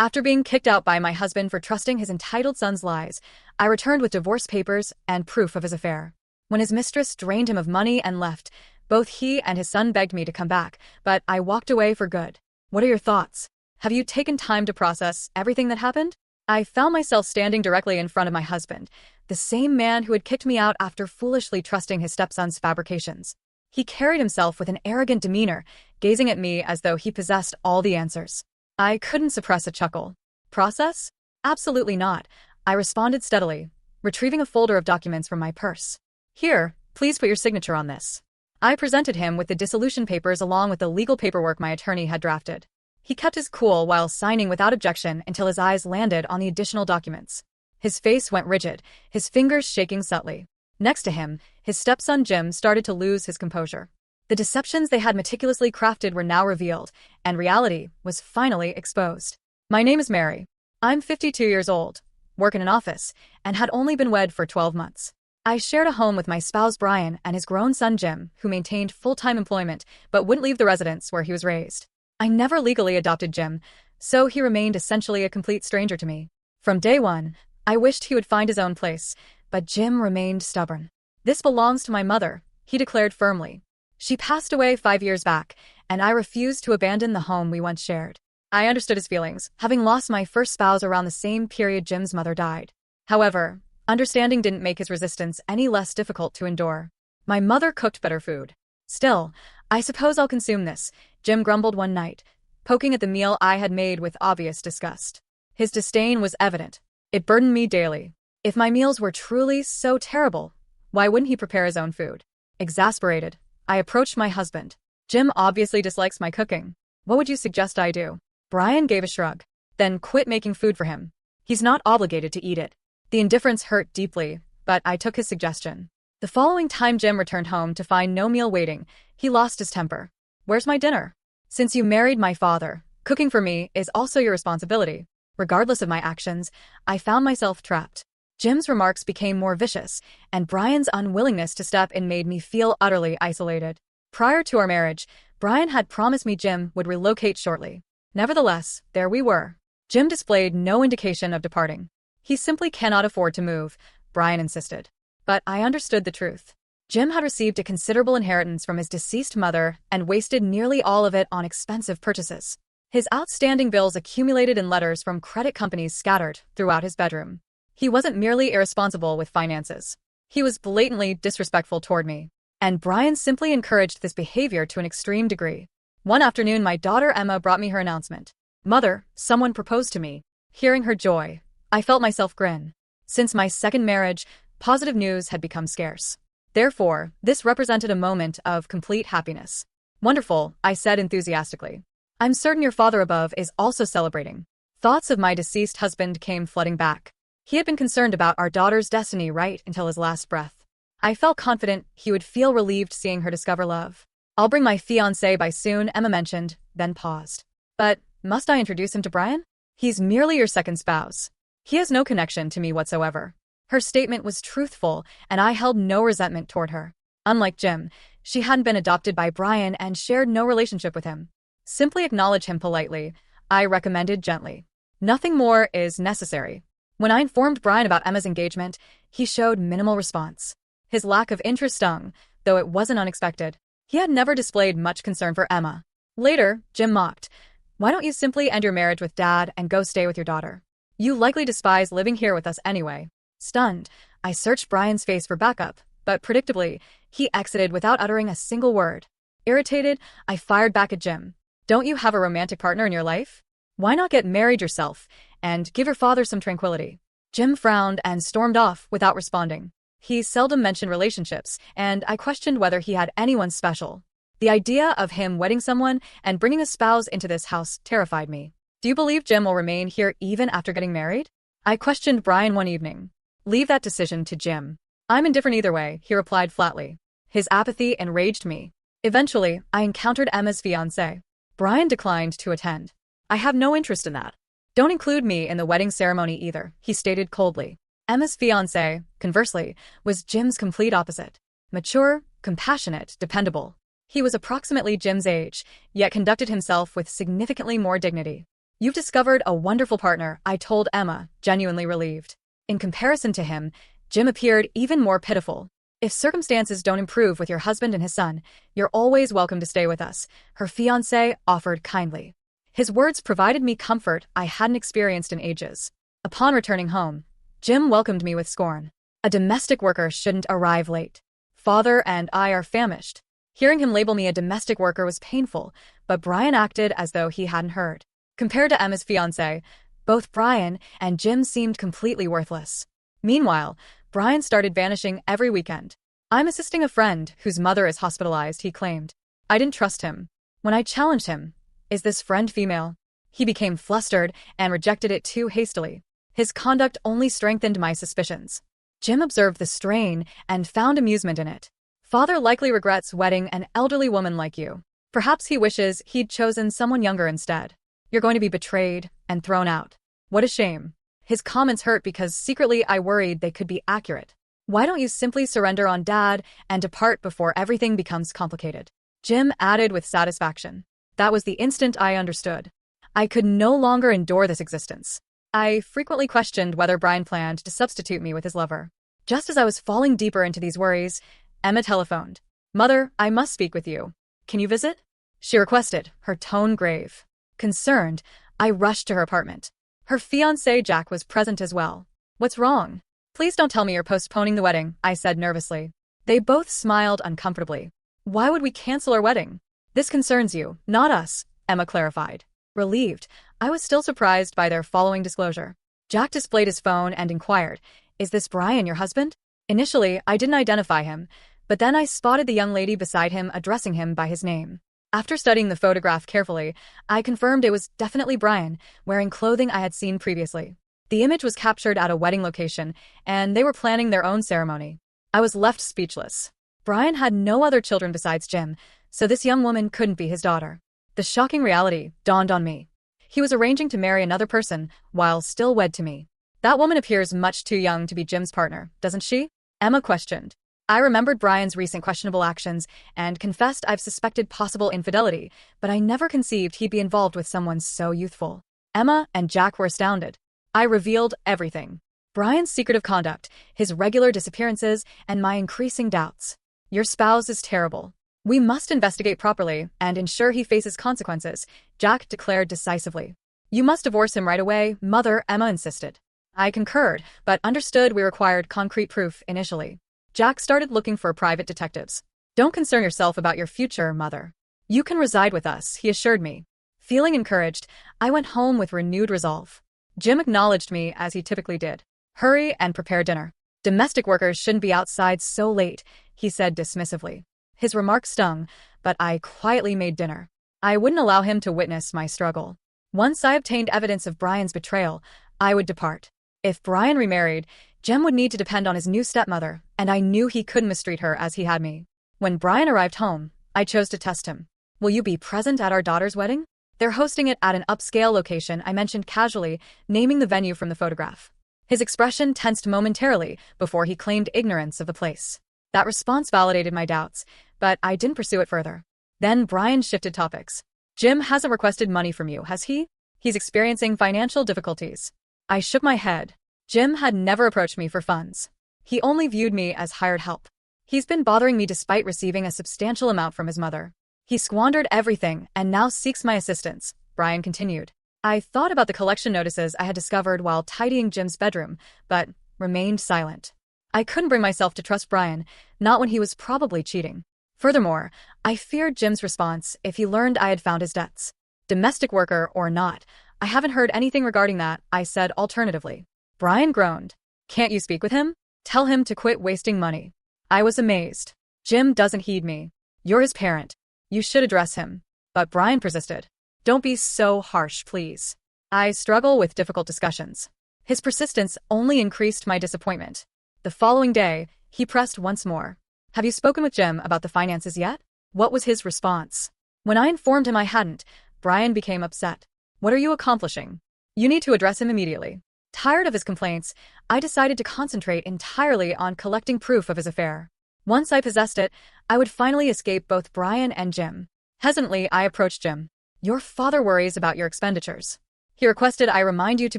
After being kicked out by my husband for trusting his entitled son's lies, I returned with divorce papers and proof of his affair. When his mistress drained him of money and left, both he and his son begged me to come back, but I walked away for good. What are your thoughts? Have you taken time to process everything that happened? I found myself standing directly in front of my husband, the same man who had kicked me out after foolishly trusting his stepson's fabrications. He carried himself with an arrogant demeanor, gazing at me as though he possessed all the answers. I couldn't suppress a chuckle. Process? Absolutely not, I responded steadily, retrieving a folder of documents from my purse. Here, please put your signature on this. I presented him with the dissolution papers along with the legal paperwork my attorney had drafted. He kept his cool while signing without objection until his eyes landed on the additional documents. His face went rigid, his fingers shaking subtly. Next to him, his stepson Jim started to lose his composure. The deceptions they had meticulously crafted were now revealed, and reality was finally exposed. My name is Mary. I'm 52 years old, work in an office, and had only been wed for 12 months. I shared a home with my spouse Brian and his grown son Jim, who maintained full-time employment but wouldn't leave the residence where he was raised. I never legally adopted Jim, so he remained essentially a complete stranger to me. From day one, I wished he would find his own place, but Jim remained stubborn. This belongs to my mother, he declared firmly. She passed away 5 years back, and I refused to abandon the home we once shared. I understood his feelings, having lost my first spouse around the same period Jim's mother died. However, understanding didn't make his resistance any less difficult to endure. My mother cooked better food. Still, I suppose I'll consume this, Jim grumbled one night, poking at the meal I had made with obvious disgust. His disdain was evident. It burdened me daily. If my meals were truly so terrible, why wouldn't he prepare his own food? Exasperated, I approached my husband. Jim obviously dislikes my cooking. What would you suggest I do? Brian gave a shrug. Then quit making food for him. He's not obligated to eat it. The indifference hurt deeply, but I took his suggestion. The following time Jim returned home to find no meal waiting, he lost his temper. Where's my dinner? Since you married my father, cooking for me is also your responsibility. Regardless of my actions, I found myself trapped. Jim's remarks became more vicious, and Brian's unwillingness to step in made me feel utterly isolated. Prior to our marriage, Brian had promised me Jim would relocate shortly. Nevertheless, there we were. Jim displayed no indication of departing. He simply cannot afford to move, Brian insisted. But I understood the truth. Jim had received a considerable inheritance from his deceased mother and wasted nearly all of it on expensive purchases. His outstanding bills accumulated in letters from credit companies scattered throughout his bedroom. He wasn't merely irresponsible with finances. He was blatantly disrespectful toward me. And Brian simply encouraged this behavior to an extreme degree. One afternoon, my daughter Emma brought me her announcement. "Mother, someone proposed to me." Hearing her joy, I felt myself grin. Since my second marriage, positive news had become scarce. Therefore, this represented a moment of complete happiness. "Wonderful," I said enthusiastically. "I'm certain your father above is also celebrating." Thoughts of my deceased husband came flooding back. He had been concerned about our daughter's destiny right until his last breath. I felt confident he would feel relieved seeing her discover love. "I'll bring my fiancé by soon," Emma mentioned, then paused. "But must I introduce him to Brian? He's merely your second spouse. He has no connection to me whatsoever." Her statement was truthful, and I held no resentment toward her. Unlike Jim, she hadn't been adopted by Brian and shared no relationship with him. "Simply acknowledge him politely," I recommended gently. "Nothing more is necessary." When I informed Brian about Emma's engagement, he showed minimal response. His lack of interest stung, though it wasn't unexpected. He had never displayed much concern for Emma. Later, Jim mocked. "Why don't you simply end your marriage with Dad and go stay with your daughter? You likely despise living here with us anyway." Stunned, I searched Brian's face for backup, but predictably, he exited without uttering a single word. Irritated, I fired back at Jim. "Don't you have a romantic partner in your life? Why not get married yourself and give your father some tranquility?" Jim frowned and stormed off without responding. He seldom mentioned relationships, and I questioned whether he had anyone special. The idea of him wedding someone and bringing a spouse into this house terrified me. "Do you believe Jim will remain here even after getting married?" I questioned Brian one evening. "Leave that decision to Jim. I'm indifferent either way," he replied flatly. His apathy enraged me. Eventually, I encountered Emma's fiancé. Brian declined to attend. "I have no interest in that." "Don't include me in the wedding ceremony either," he stated coldly. Emma's fiancé, conversely, was Jim's complete opposite. Mature, compassionate, dependable. He was approximately Jim's age, yet conducted himself with significantly more dignity. You've discovered a wonderful partner, I told Emma, genuinely relieved. In comparison to him, Jim appeared even more pitiful. If circumstances don't improve with your husband and his son, you're always welcome to stay with us, her fiancé offered kindly. His words provided me comfort I hadn't experienced in ages. Upon returning home, Jim welcomed me with scorn. A domestic worker shouldn't arrive late. Father and I are famished. Hearing him label me a domestic worker was painful, but Brian acted as though he hadn't heard. Compared to Emma's fiancé, both Brian and Jim seemed completely worthless. Meanwhile, Brian started vanishing every weekend. I'm assisting a friend whose mother is hospitalized, he claimed. I didn't trust him. When I challenged him, is this friend female? He became flustered and rejected it too hastily. His conduct only strengthened my suspicions. Jim observed the strain and found amusement in it. Father likely regrets wedding an elderly woman like you. Perhaps he wishes he'd chosen someone younger instead. You're going to be betrayed and thrown out. What a shame. His comments hurt because secretly I worried they could be accurate. Why don't you simply surrender on Dad and depart before everything becomes complicated? Jim added with satisfaction. That was the instant I understood. I could no longer endure this existence. I frequently questioned whether Brian planned to substitute me with his lover. Just as I was falling deeper into these worries, Emma telephoned. Mother, I must speak with you. Can you visit? She requested, her tone grave. Concerned, I rushed to her apartment. Her fiancé Jack was present as well. What's wrong? Please don't tell me you're postponing the wedding, I said nervously. They both smiled uncomfortably. Why would we cancel our wedding? This concerns you, not us, Emma clarified. Relieved, I was still surprised by their following disclosure. Jack displayed his phone and inquired, Is this Brian, your husband? Initially, I didn't identify him, but then I spotted the young lady beside him addressing him by his name. After studying the photograph carefully, I confirmed it was definitely Brian, wearing clothing I had seen previously. The image was captured at a wedding location, and they were planning their own ceremony. I was left speechless. Brian had no other children besides Jim, so this young woman couldn't be his daughter. The shocking reality dawned on me. He was arranging to marry another person while still wed to me. That woman appears much too young to be Jim's partner, doesn't she? Emma questioned. I remembered Brian's recent questionable actions and confessed I've suspected possible infidelity, but I never conceived he'd be involved with someone so youthful. Emma and Jack were astounded. I revealed everything. Brian's secretive conduct, his regular disappearances, and my increasing doubts. Your spouse is terrible. We must investigate properly and ensure he faces consequences, Jack declared decisively. You must divorce him right away, Mother, Emma insisted. I concurred, but understood we required concrete proof initially. Jack started looking for private detectives. Don't concern yourself about your future, Mother. You can reside with us, he assured me. Feeling encouraged, I went home with renewed resolve. Jim acknowledged me as he typically did. Hurry and prepare dinner. Domestic workers shouldn't be outside so late, he said dismissively. His remark stung, but I quietly made dinner. I wouldn't allow him to witness my struggle. Once I obtained evidence of Brian's betrayal, I would depart. If Brian remarried, Jim would need to depend on his new stepmother, and I knew he couldn't mistreat her as he had me. When Brian arrived home, I chose to test him. Will you be present at our daughter's wedding? They're hosting it at an upscale location, I mentioned casually, naming the venue from the photograph. His expression tensed momentarily before he claimed ignorance of the place. That response validated my doubts, but I didn't pursue it further. Then Brian shifted topics. Jim hasn't requested money from you, has he? He's experiencing financial difficulties. I shook my head. Jim had never approached me for funds. He only viewed me as hired help. He's been bothering me despite receiving a substantial amount from his mother. He squandered everything and now seeks my assistance, Brian continued. I thought about the collection notices I had discovered while tidying Jim's bedroom, but remained silent. I couldn't bring myself to trust Brian, not when he was probably cheating. Furthermore, I feared Jim's response if he learned I had found his debts. Domestic worker or not, I haven't heard anything regarding that, I said alternatively. Brian groaned. Can't you speak with him? Tell him to quit wasting money. I was amazed. Jim doesn't heed me. You're his parent. You should address him. But Brian persisted. Don't be so harsh, please. I struggle with difficult discussions. His persistence only increased my disappointment. The following day, he pressed once more. Have you spoken with Jim about the finances yet? What was his response? When I informed him I hadn't, Brian became upset. What are you accomplishing? You need to address him immediately. Tired of his complaints, I decided to concentrate entirely on collecting proof of his affair. Once I possessed it, I would finally escape both Brian and Jim. Hesitantly, I approached Jim. Your father worries about your expenditures. He requested I remind you to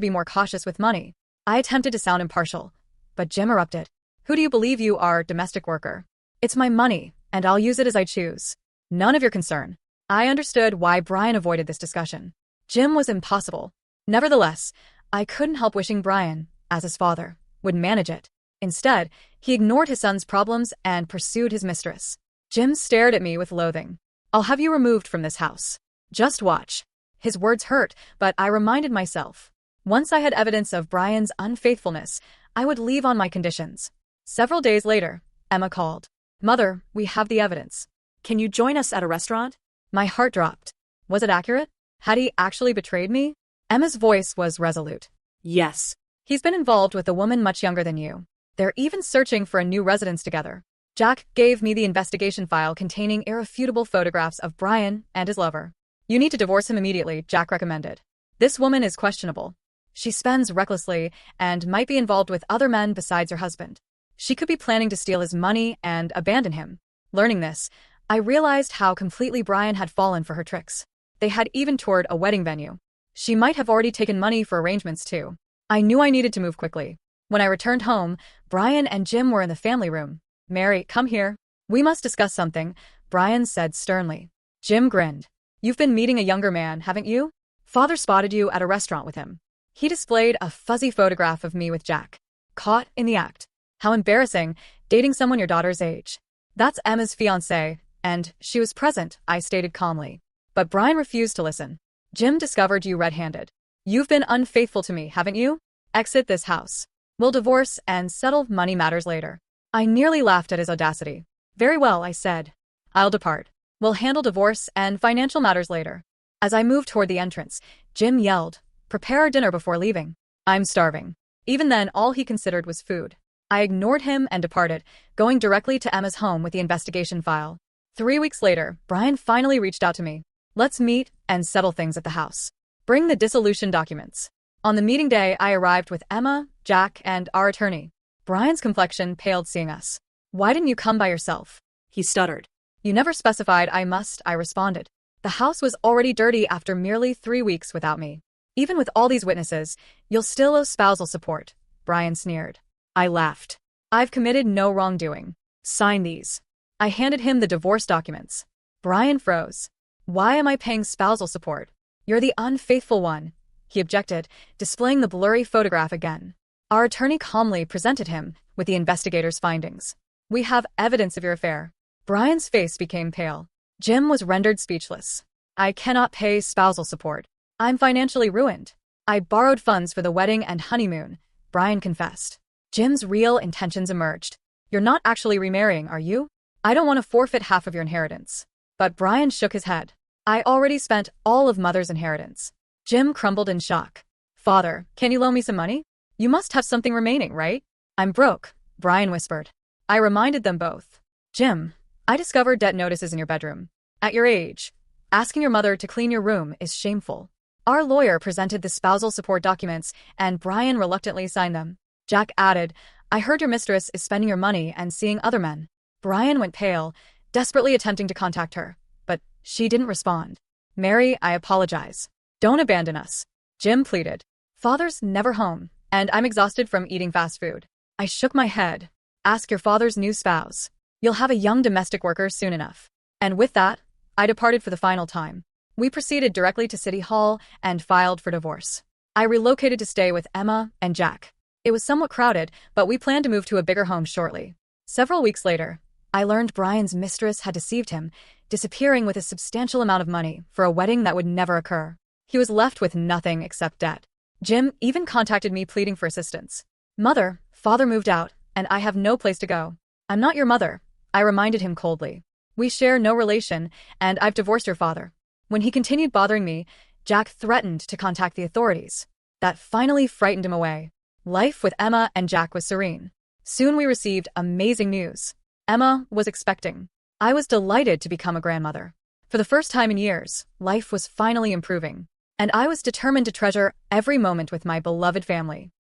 be more cautious with money. I attempted to sound impartial, but Jim erupted. Who do you believe you are, domestic worker? It's my money, and I'll use it as I choose. None of your concern. I understood why Brian avoided this discussion. Jim was impossible. Nevertheless, I couldn't help wishing Brian, as his father, would manage it. Instead, he ignored his son's problems and pursued his mistress. Jim stared at me with loathing. I'll have you removed from this house. Just watch. His words hurt, but I reminded myself. Once I had evidence of Brian's unfaithfulness, I would leave on my conditions. Several days later, Emma called. Mother, we have the evidence. Can you join us at a restaurant? My heart dropped. Was it accurate? Had he actually betrayed me? Emma's voice was resolute. Yes. He's been involved with a woman much younger than you. They're even searching for a new residence together. Jack gave me the investigation file containing irrefutable photographs of Brian and his lover. You need to divorce him immediately, Jack recommended. This woman is questionable. She spends recklessly and might be involved with other men besides her husband. She could be planning to steal his money and abandon him. Learning this, I realized how completely Brian had fallen for her tricks. They had even toured a wedding venue. She might have already taken money for arrangements too. I knew I needed to move quickly. When I returned home, Brian and Jim were in the family room. Mary, come here. We must discuss something, Brian said sternly. Jim grinned. You've been meeting a younger man, haven't you? Father spotted you at a restaurant with him. He displayed a fuzzy photograph of me with Jack. Caught in the act. How embarrassing, dating someone your daughter's age. That's Emma's fiancé, and she was present, I stated calmly. But Brian refused to listen. Jim discovered you red-handed. You've been unfaithful to me, haven't you? Exit this house. We'll divorce and settle money matters later. I nearly laughed at his audacity. Very well, I said. I'll depart. We'll handle divorce and financial matters later. As I moved toward the entrance, Jim yelled, Prepare our dinner before leaving. I'm starving. Even then, all he considered was food. I ignored him and departed, going directly to Emma's home with the investigation file. 3 weeks later, Brian finally reached out to me. Let's meet and settle things at the house. Bring the dissolution documents. On the meeting day, I arrived with Emma, Jack, and our attorney. Brian's complexion paled seeing us. Why didn't you come by yourself? He stuttered. You never specified I must, I responded. The house was already dirty after merely 3 weeks without me. Even with all these witnesses, you'll still owe spousal support, Brian sneered. I laughed. I've committed no wrongdoing. Sign these. I handed him the divorce documents. Brian froze. Why am I paying spousal support? You're the unfaithful one, he objected, displaying the blurry photograph again. Our attorney calmly presented him with the investigator's findings. We have evidence of your affair. Brian's face became pale. Jim was rendered speechless. I cannot pay spousal support. I'm financially ruined. I borrowed funds for the wedding and honeymoon, Brian confessed. Jim's real intentions emerged. You're not actually remarrying, are you? I don't want to forfeit half of your inheritance. But Brian shook his head. I already spent all of Mother's inheritance. Jim crumbled in shock. Father, can you loan me some money? You must have something remaining, right? I'm broke, Brian whispered. I reminded them both. Jim, I discovered debt notices in your bedroom. At your age, asking your mother to clean your room is shameful. Our lawyer presented the spousal support documents, and Brian reluctantly signed them. Jack added, I heard your mistress is spending your money and seeing other men. Brian went pale, desperately attempting to contact her, but she didn't respond. Mary, I apologize. Don't abandon us. Jim pleaded. Father's never home, and I'm exhausted from eating fast food. I shook my head. Ask your father's new spouse. You'll have a young domestic worker soon enough. And with that, I departed for the final time. We proceeded directly to City Hall and filed for divorce. I relocated to stay with Emma and Jack. It was somewhat crowded, but we planned to move to a bigger home shortly. Several weeks later, I learned Brian's mistress had deceived him, disappearing with a substantial amount of money for a wedding that would never occur. He was left with nothing except debt. Jim even contacted me pleading for assistance. Mother, father moved out, and I have no place to go. I'm not your mother, I reminded him coldly. We share no relation, and I've divorced your father. When he continued bothering me, Jack threatened to contact the authorities. That finally frightened him away. Life with Emma and Jack was serene. Soon we received amazing news. Emma was expecting. I was delighted to become a grandmother. For the first time in years, life was finally improving, and I was determined to treasure every moment with my beloved family.